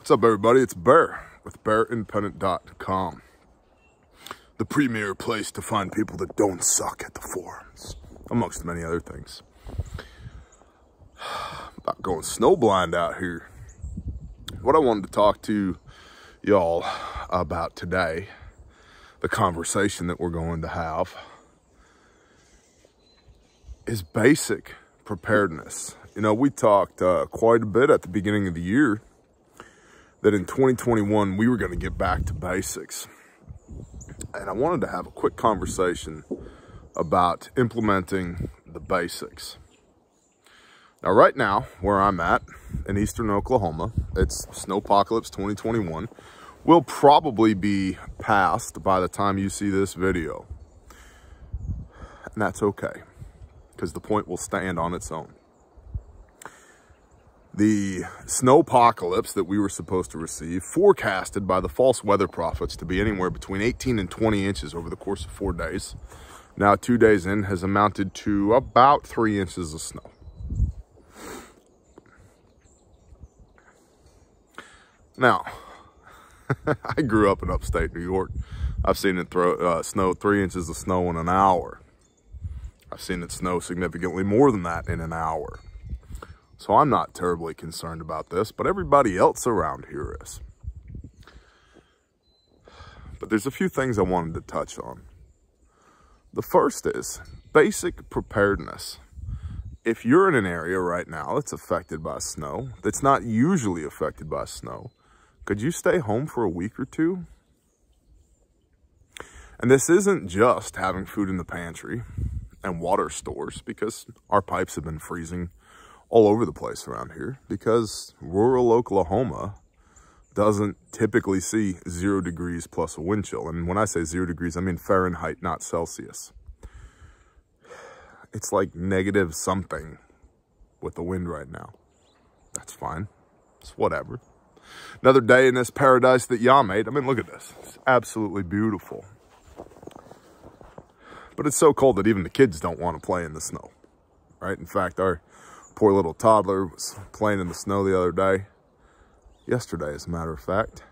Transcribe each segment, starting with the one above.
What's up, everybody? It's Bear with BearIndependent.com, the premier place to find people that don't suck at the forums, amongst many other things. About going snowblind out here. What I wanted to talk to y'all about today, the conversation that we're going to have, is basic preparedness. You know, we talked quite a bit at the beginning of the year that in 2021, we were going to get back to basics. And I wanted to have a quick conversation about implementing the basics. Now, right now, where I'm at in eastern Oklahoma, it's Snowpocalypse 2021. Will probably be passed by the time you see this video. And that's okay, because the point will stand on its own. The snowpocalypse that we were supposed to receive, forecasted by the false weather prophets to be anywhere between 18 and 20 inches over the course of 4 days, now 2 days in, has amounted to about 3 inches of snow. Now, I grew up in upstate New York. I've seen it snow 3 inches of snow in an hour. I've seen it snow significantly more than that in an hour. So I'm not terribly concerned about this, but everybody else around here is. But there's a few things I wanted to touch on. The first is basic preparedness. If you're in an area right now that's affected by snow, that's not usually affected by snow, could you stay home for a week or two? And this isn't just having food in the pantry and water stores, because our pipes have been freezing all over the place around here, because rural Oklahoma doesn't typically see 0 degrees plus a wind chill. And when I say 0 degrees, I mean Fahrenheit, not Celsius. It's like negative something with the wind right now. That's fine. It's whatever. Another day in this paradise that Yah made. I mean, look at this. It's absolutely beautiful. But it's so cold that even the kids don't want to play in the snow, right? In fact, our poor little toddler was playing in the snow the other day, yesterday as a matter of fact,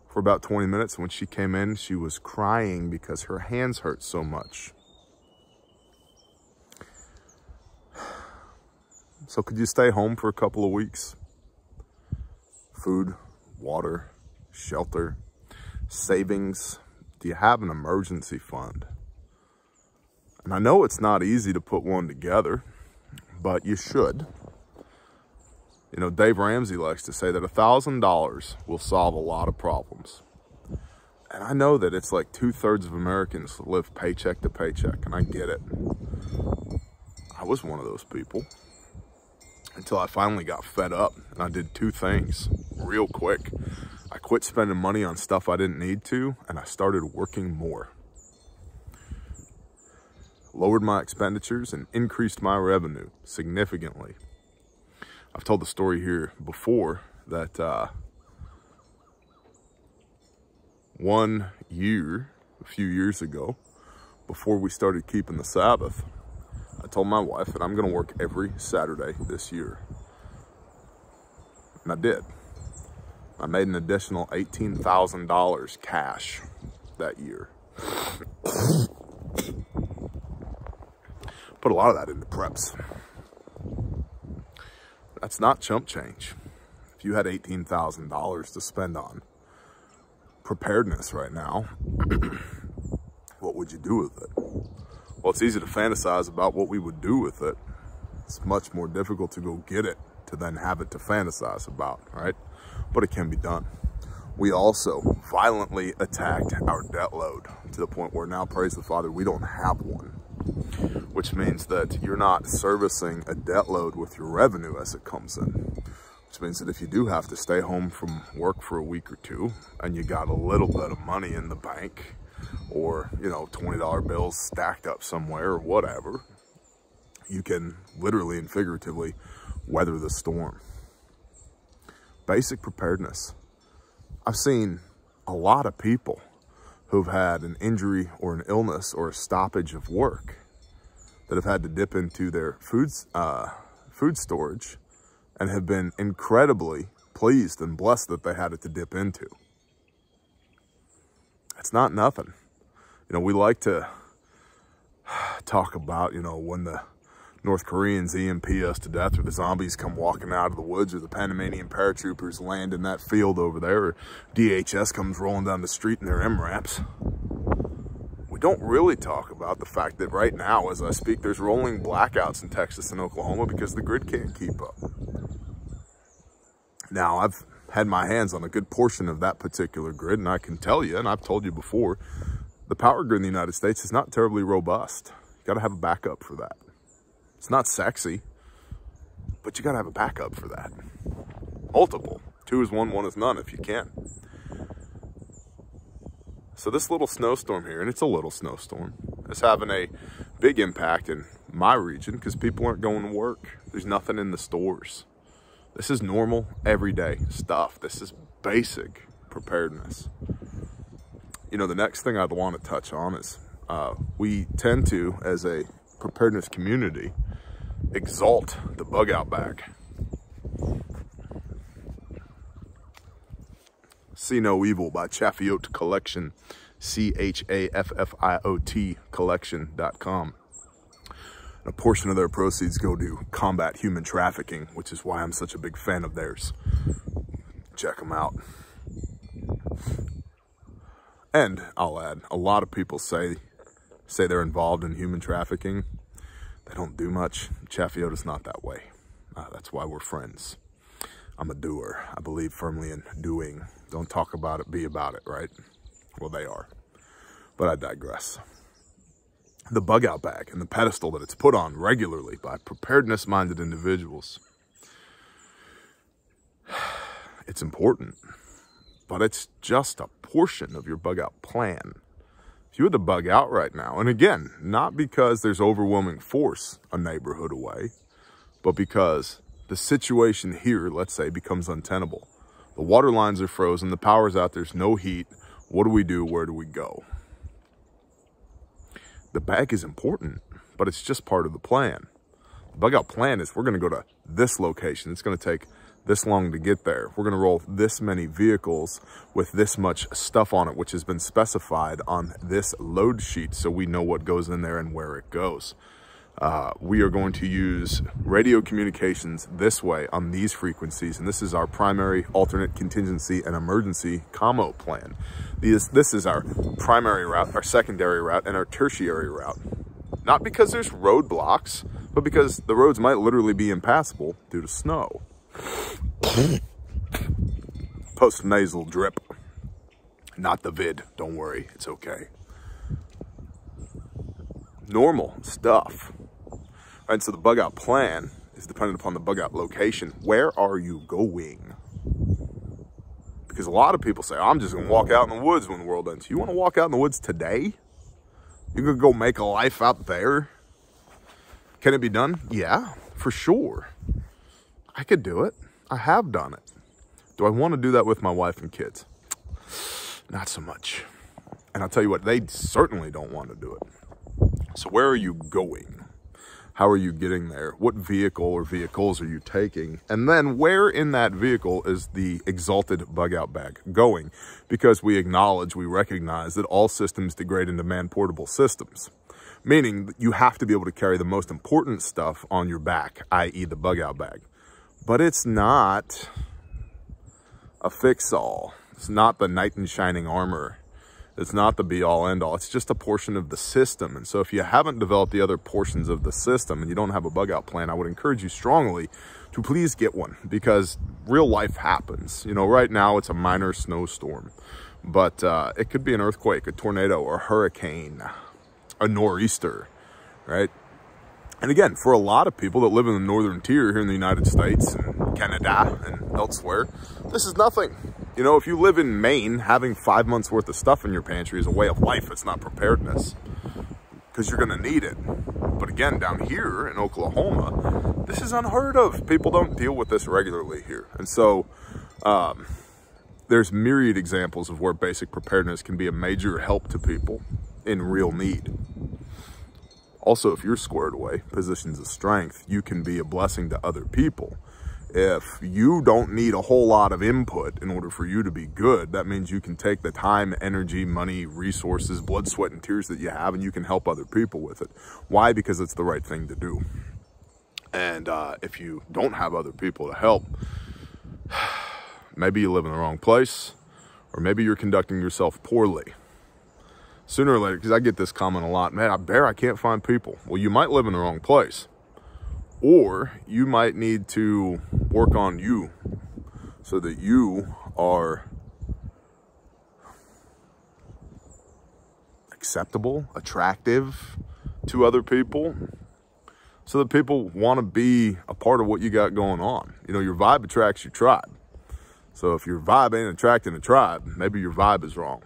for about 20 minutes. When she came in, she was crying because her hands hurt so much. So could you stay home for a couple of weeks? Food, water, shelter, savings. Do you have an emergency fund? And I know it's not easy to put one together, but you should. You know, Dave Ramsey likes to say that $1,000 will solve a lot of problems. And I know that it's like 2/3 of Americans live paycheck to paycheck, and I get it. I was one of those people until I finally got fed up, and I did 2 things real quick. I quit spending money on stuff I didn't need to, and I started working more. Lowered my expenditures and increased my revenue significantly. I've told the story here before that 1 year, a few years ago, before we started keeping the Sabbath, I told my wife that I'm going to work every Saturday this year. And I did. I made an additional $18,000 cash that year. Put a lot of that into preps. That's not chump change. If you had $18,000 to spend on preparedness right now, what would you do with it? Well, it's easy to fantasize about what we would do with it. It's much more difficult to go get it, to then have it to fantasize about, right? But it can be done. We also violently attacked our debt load to the point where now, praise the Father, we don't have one. Which means that you're not servicing a debt load with your revenue as it comes in. Which means that if you do have to stay home from work for a week or two, and you got a little bit of money in the bank, or, you know, $20 bills stacked up somewhere or whatever, you can literally and figuratively weather the storm. Basic preparedness. I've seen a lot of people who've had an injury or an illness or a stoppage of work that have had to dip into their food storage and have been incredibly pleased and blessed that they had it to dip into. It's not nothing. You know, we like to talk about, you know, when the North Koreans EMP us to death, or the zombies come walking out of the woods, or the Panamanian paratroopers land in that field over there, or DHS comes rolling down the street in their MRAPs. We don't really talk about the fact that right now, as I speak, there's rolling blackouts in Texas and Oklahoma because the grid can't keep up. Now, I've had my hands on a good portion of that particular grid, and I can tell you, and I've told you before, the power grid in the United States is not terribly robust. You got to have a backup for that. It's not sexy, but you got to have a backup for that. Multiple. 2 is 1, 1 is none if you can. So this little snowstorm here, and it's a little snowstorm, is having a big impact in my region because people aren't going to work. There's nothing in the stores. This is normal, everyday stuff. This is basic preparedness. You know, the next thing I'd want to touch on is we tend to, as a preparedness community, exalt the bug out bag. See No Evil by Chaffiot Collection, CHAFFIOT collection.com. A portion of their proceeds go to combat human trafficking, which is why I'm such a big fan of theirs. Check them out. And I'll add, a lot of people say they're involved in human trafficking. They don't do much. Chaffiot is not that way. That's why we're friends. I'm a doer. I believe firmly in doing. Don't talk about it, be about it, right? Well, they are. But I digress. The bug out bag and the pedestal that it's put on regularly by preparedness-minded individuals. It's important, but it's just a portion of your bug out plan. If you had to bug out right now, and again, not because there's overwhelming force a neighborhood away, but because the situation here, let's say, becomes untenable. The water lines are frozen, the power's out, there's no heat. What do we do? Where do we go? The bag is important, but it's just part of the plan. The bug out plan is we're going to go to this location. It's going to take this long to get there. We're going to roll this many vehicles with this much stuff on it, which has been specified on this load sheet so we know what goes in there and where it goes. We are going to use radio communications this way on these frequencies, and this is our primary, alternate, contingency, and emergency commo plan. This is our primary route, our secondary route, and our tertiary route. Not because there's roadblocks, but because the roads might literally be impassable due to snow. Post-nasal drip. Not the vid, don't worry, it's okay. Normal stuff. All right, so the bug out plan is dependent upon the bug out location. Where are you going? Because a lot of people say, oh, I'm just gonna walk out in the woods when the world ends. You wanna walk out in the woods today? You're gonna go make a life out there? Can it be done? Yeah, for sure. I could do it. I have done it. Do I wanna do that with my wife and kids? Not so much. And I'll tell you what, they certainly don't want to do it. So where are you going? How are you getting there? What vehicle or vehicles are you taking? And then where in that vehicle is the exalted bug out bag going? Because we acknowledge, we recognize that all systems degrade into man-portable systems. Meaning that you have to be able to carry the most important stuff on your back, i.e. the bug out bag. But it's not a fix-all. It's not the knight in shining armor. It's not the be-all, end-all. It's just a portion of the system. And so if you haven't developed the other portions of the system and you don't have a bug-out plan, I would encourage you strongly to please get one, because real life happens. You know, right now it's a minor snowstorm, but it could be an earthquake, a tornado, or a hurricane, a nor'easter, right? And again, for a lot of people that live in the northern tier here in the United States and Canada and elsewhere, this is nothing. You know, if you live in Maine, having 5 months worth of stuff in your pantry is a way of life. It's not preparedness, because you're going to need it. But again, down here in Oklahoma, this is unheard of. People don't deal with this regularly here. And so there's myriad examples of where basic preparedness can be a major help to people in real need. Also, if you're squared away, positions of strength, you can be a blessing to other people If you don't need a whole lot of input in order for you to be good, that means you can take the time, energy, money, resources, blood, sweat, and tears that you have, and you can help other people with it. Why? Because it's the right thing to do. And if you don't have other people to help, maybe you live in the wrong place, or maybe you're conducting yourself poorly. Sooner or later, because I get this comment a lot, man, I can't find people. Well, you might live in the wrong place. Or you might need to work on you so that you are acceptable, attractive to other people, so that people want to be a part of what you got going on. You know, your vibe attracts your tribe. So if your vibe ain't attracting a tribe, maybe your vibe is wrong.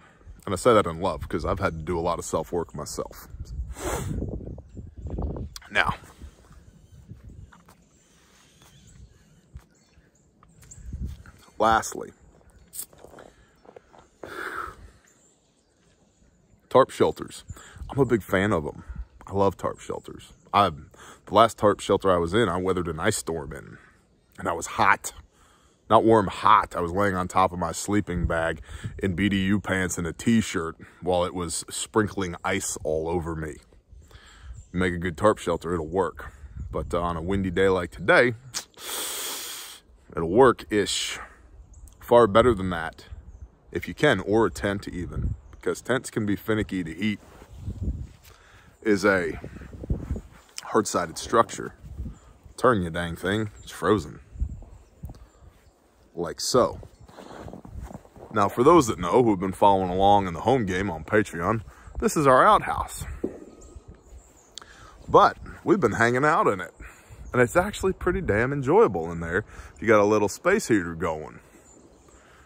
And I say that in love because I've had to do a lot of self-work myself. Now, lastly, tarp shelters. I'm a big fan of them. I love tarp shelters. The last tarp shelter I was in, I weathered an ice storm in, and I was hot. Not warm, hot. I was laying on top of my sleeping bag in BDU pants and a t-shirt while it was sprinkling ice all over me. Make a good tarp shelter, it'll work. But on a windy day like today, it'll work-ish. Far better than that, if you can, or a tent even, because tents can be finicky to heat, is a hard-sided structure. Turn your dang thing, it's frozen. Like so. Now, for those that know, who have been following along in the home game on Patreon, this is our outhouse. But we've been hanging out in it, and it's actually pretty damn enjoyable in there if you got a little space heater going,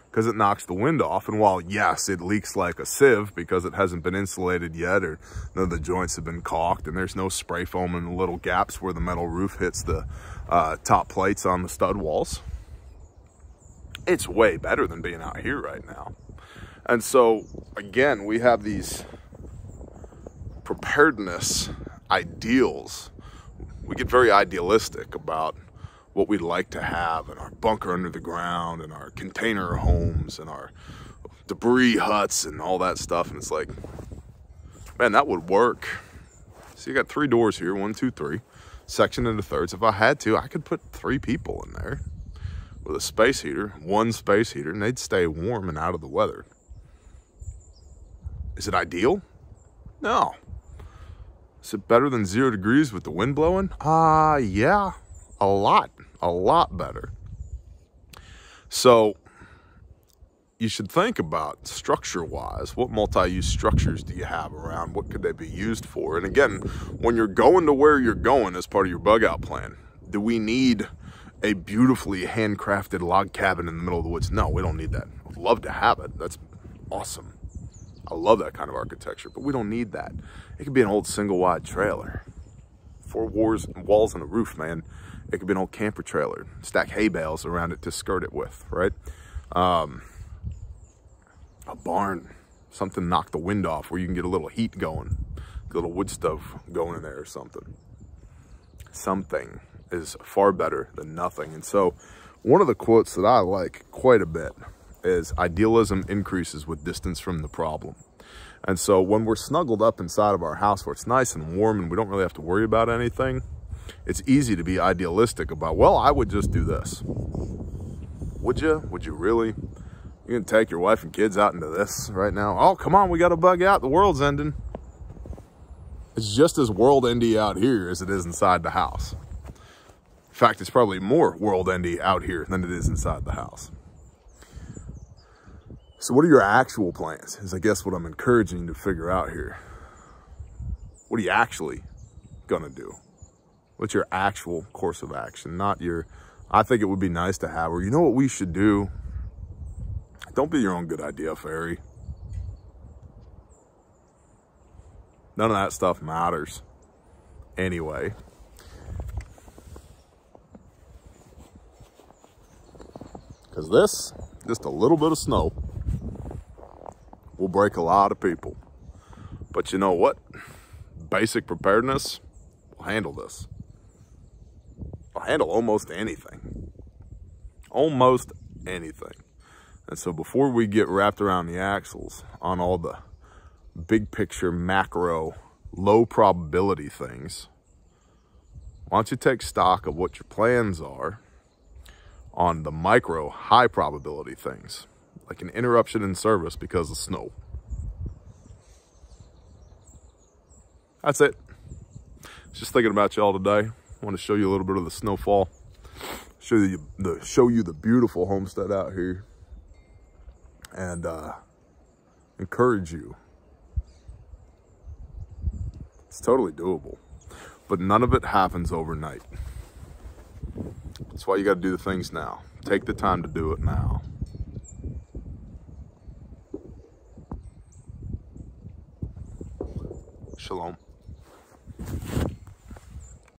because it knocks the wind off. And while, yes, it leaks like a sieve because it hasn't been insulated yet, or none of the joints have been caulked, and there's no spray foam in the little gaps where the metal roof hits the top plates on the stud walls, it's way better than being out here right now. And so, again, we have these preparedness ideals. We get very idealistic about what we'd like to have in our bunker under the ground and our container homes and our debris huts and all that stuff. And it's like, man, that would work. So you got 3 doors here, 1, 2, 3, sectioned into thirds. If I had to, I could put 3 people in there with a space heater, 1 space heater, and they'd stay warm and out of the weather. Is it ideal? No. Is it better than 0 degrees with the wind blowing? Yeah, a lot better. So you should think about structure-wise, what multi-use structures do you have around? What could they be used for? And again, when you're going to where you're going as part of your bug-out plan, do we need a beautifully handcrafted log cabin in the middle of the woods? No, we don't need that. I'd love to have it. That's awesome. I love that kind of architecture, but we don't need that. It could be an old single-wide trailer. 4 walls and a roof, man. It could be an old camper trailer. Stack hay bales around it to skirt it with, right? A barn. Something to knock the wind off where you can get a little heat going. A little wood stove going in there or something. Something is far better than nothing. And so one of the quotes that I like quite a bit is, idealism increases with distance from the problem. And so when we're snuggled up inside of our house where it's nice and warm and we don't really have to worry about anything, it's easy to be idealistic about, well, I would just do this. Would you? Would you really? You're gonna take your wife and kids out into this right now? Oh, come on, we gotta bug out, the world's ending. It's just as world-endy out here as it is inside the house. In fact, it's probably more world-endy out here than it is inside the house. So what are your actual plans? Is I guess what I'm encouraging you to figure out here. What are you actually gonna do? What's your actual course of action? Not your, I think it would be nice to have, or you know what we should do? Don't be your own good idea fairy. None of that stuff matters anyway. Because this, just a little bit of snow, will break a lot of people. But you know what? Basic preparedness will handle this. Will handle almost anything. almost anything. And so before we get wrapped around the axles on all the big picture, macro, low probability things, why don't you take stock of what your plans are on the micro, high probability things, like an interruption in service because of snow. That's it. Just thinking about y'all today. I want to show you a little bit of the snowfall. Show you the beautiful homestead out here. And encourage you. It's totally doable. But none of it happens overnight. That's why you got to do the things now. Take the time to do it now. Shalom.